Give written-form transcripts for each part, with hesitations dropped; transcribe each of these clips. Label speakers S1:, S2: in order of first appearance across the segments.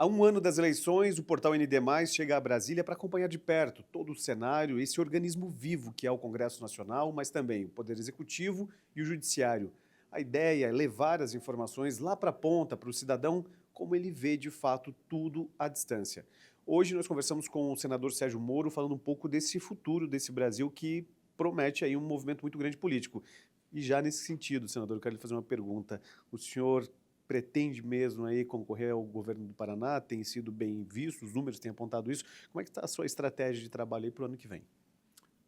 S1: Há um ano das eleições, o portal ND+, chega a Brasília para acompanhar de perto todo o cenário, esse organismo vivo que é o Congresso Nacional, mas também o Poder Executivo e o Judiciário. A ideia é levar as informações lá para a ponta, para o cidadão, como ele vê de fato tudo à distância. Hoje nós conversamos com o senador Sérgio Moro, falando um pouco desse futuro desse Brasil que promete aí um movimento muito grande político. E já nesse sentido, senador, eu quero lhe fazer uma pergunta. O senhor pretende mesmo aí concorrer ao governo do Paraná? Tem sido bem visto, os números têm apontado isso. Como é que está a sua estratégia de trabalho aí para o ano que vem?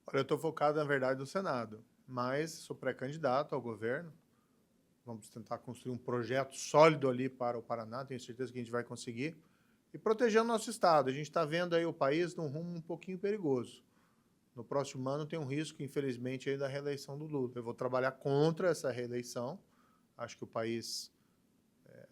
S2: Olha, eu estou focado, na verdade, no Senado, mas sou pré-candidato ao governo. Vamos tentar construir um projeto sólido ali para o Paraná, tenho certeza que a gente vai conseguir. E proteger o nosso Estado. A gente está vendo aí o país num rumo um pouquinho perigoso. No próximo ano tem um risco, infelizmente, aí da reeleição do Lula. Eu vou trabalhar contra essa reeleição. Acho que o país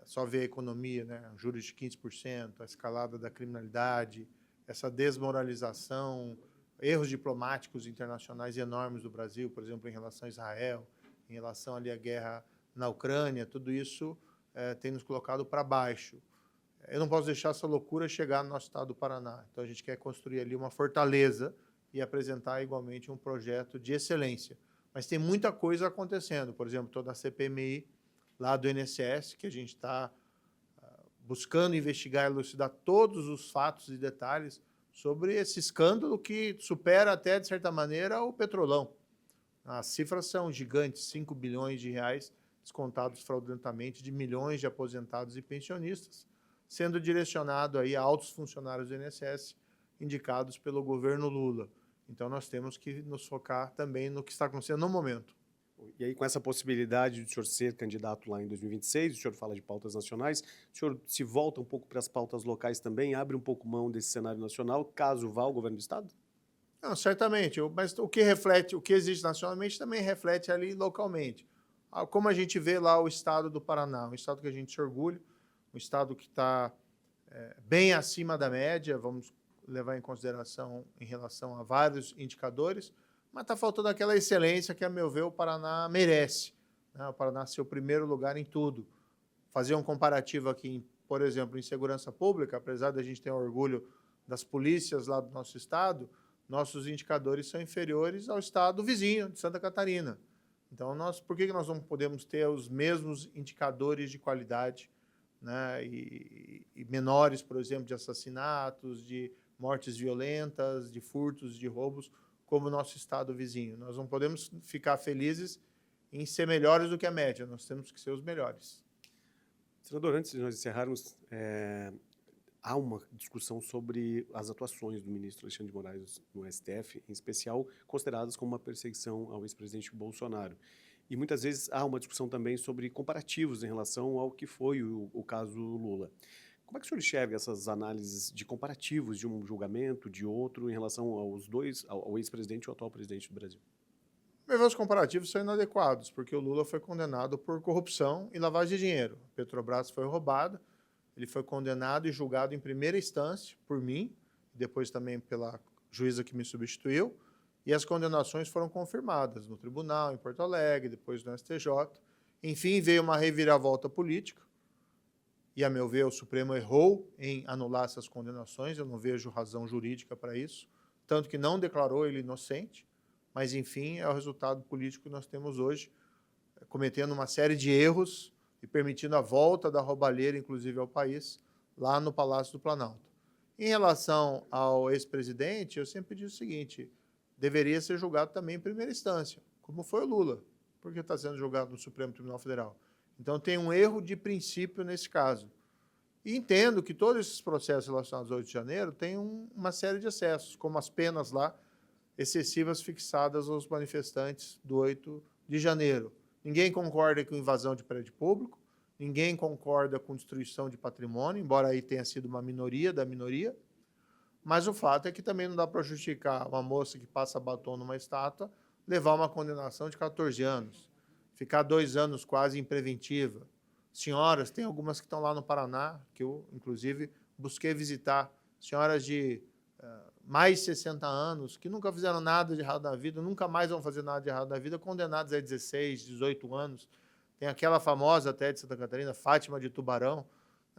S2: só vê a economia, né? Juros de 15%, a escalada da criminalidade, essa desmoralização, erros diplomáticos internacionais enormes do Brasil, por exemplo, em relação a Israel, em relação ali à guerra na Ucrânia, tudo isso tem nos colocado para baixo. Eu não posso deixar essa loucura chegar no nosso estado do Paraná. Então, a gente quer construir ali uma fortaleza e apresentar igualmente um projeto de excelência. Mas tem muita coisa acontecendo. Por exemplo, toda a CPMI lá do INSS, que a gente está buscando investigar e elucidar todos os fatos e detalhes sobre esse escândalo que supera até, de certa maneira, o Petrolão. As cifras são gigantes, 5 bilhões de reais descontados fraudulentamente de milhões de aposentados e pensionistas, sendo direcionado aí a altos funcionários do INSS indicados pelo governo Lula. Então, nós temos que nos focar também no que está acontecendo no momento.
S1: E aí, com essa possibilidade de o senhor ser candidato lá em 2026, o senhor fala de pautas nacionais, o senhor se volta um pouco para as pautas locais também, abre um pouco mão desse cenário nacional, caso vá ao governo do Estado?
S2: Não, certamente, mas o que reflete, o que existe nacionalmente também reflete ali localmente. Como a gente vê lá o estado do Paraná, um estado que a gente se orgulha, um estado que está bem acima da média, vamos levar em consideração em relação a vários indicadores, mas está faltando aquela excelência que, a meu ver, o Paraná merece, né? O Paraná ser o primeiro lugar em tudo. Fazer um comparativo aqui, por exemplo, em segurança pública, apesar da gente ter orgulho das polícias lá do nosso estado, nossos indicadores são inferiores ao estado vizinho, de Santa Catarina. Então, por que nós não podemos ter os mesmos indicadores de qualidade, né, e menores, por exemplo, de assassinatos, de mortes violentas, de furtos, de roubos, como o nosso estado vizinho? Nós não podemos ficar felizes em ser melhores do que a média, nós temos que ser os melhores.
S1: Senador, antes de nós encerrarmos, há uma discussão sobre as atuações do ministro Alexandre de Moraes no STF, em especial consideradas como uma perseguição ao ex-presidente Bolsonaro. E muitas vezes há uma discussão também sobre comparativos em relação ao que foi o caso Lula. Como é que o senhor enxerga essas análises de comparativos de um julgamento, de outro, em relação aos dois, ao ex-presidente e ao atual presidente do Brasil?
S2: Os comparativos são inadequados, porque o Lula foi condenado por corrupção e lavagem de dinheiro. A Petrobras foi roubada, ele foi condenado e julgado em primeira instância por mim, depois também pela juíza que me substituiu, e as condenações foram confirmadas no tribunal, em Porto Alegre, depois no STJ. Enfim, veio uma reviravolta política, e, a meu ver, o Supremo errou em anular essas condenações, eu não vejo razão jurídica para isso, tanto que não declarou ele inocente, mas, enfim, é o resultado político que nós temos hoje, cometendo uma série de erros e permitindo a volta da roubalheira, inclusive, ao país, lá no Palácio do Planalto. Em relação ao ex-presidente, eu sempre digo o seguinte: deveria ser julgado também em primeira instância, como foi o Lula, porque está sendo julgado no Supremo Tribunal Federal. Então, tem um erro de princípio nesse caso. E entendo que todos esses processos relacionados ao 8 de janeiro têm uma série de excessos, como as penas lá excessivas fixadas aos manifestantes do 8 de janeiro. Ninguém concorda com invasão de prédio público, ninguém concorda com destruição de patrimônio, embora aí tenha sido uma minoria da minoria, mas o fato é que também não dá para justificar uma moça que passa batom numa estátua levar uma condenação de 14 anos, ficar 2 anos quase em preventiva. Senhoras, tem algumas que estão lá no Paraná, que eu, inclusive, busquei visitar, senhoras de mais de 60 anos, que nunca fizeram nada de errado na vida, nunca mais vão fazer nada de errado na vida, condenadas a 16, 18 anos. Tem aquela famosa até de Santa Catarina, Fátima de Tubarão.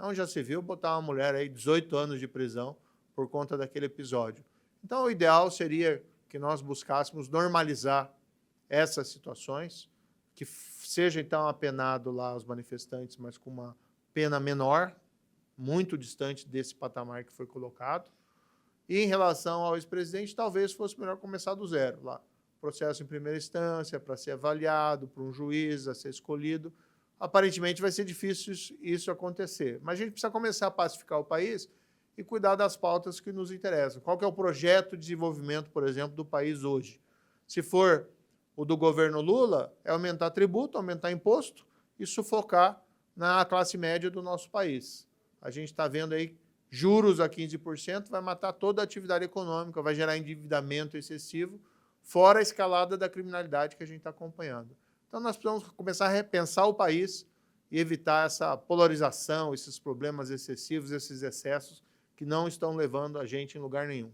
S2: Então já se viu botar uma mulher aí 18 anos de prisão por conta daquele episódio. Então o ideal seria que nós buscássemos normalizar essas situações, que seja então apenado lá os manifestantes, mas com uma pena menor, muito distante desse patamar que foi colocado. E em relação ao ex-presidente, talvez fosse melhor começar do zero lá. Processo em primeira instância, para ser avaliado por um juiz, a ser escolhido. Aparentemente vai ser difícil isso acontecer. Mas a gente precisa começar a pacificar o país e cuidar das pautas que nos interessam. Qual que é o projeto de desenvolvimento, por exemplo, do país hoje? Se for o do governo Lula, é aumentar tributo, aumentar imposto e sufocar na classe média do nosso país. A gente está vendo aí juros a 15%, vai matar toda a atividade econômica, vai gerar endividamento excessivo, fora a escalada da criminalidade que a gente está acompanhando. Então, nós precisamos começar a repensar o país e evitar essa polarização, esses problemas excessivos, esses excessos que não estão levando a gente em lugar nenhum.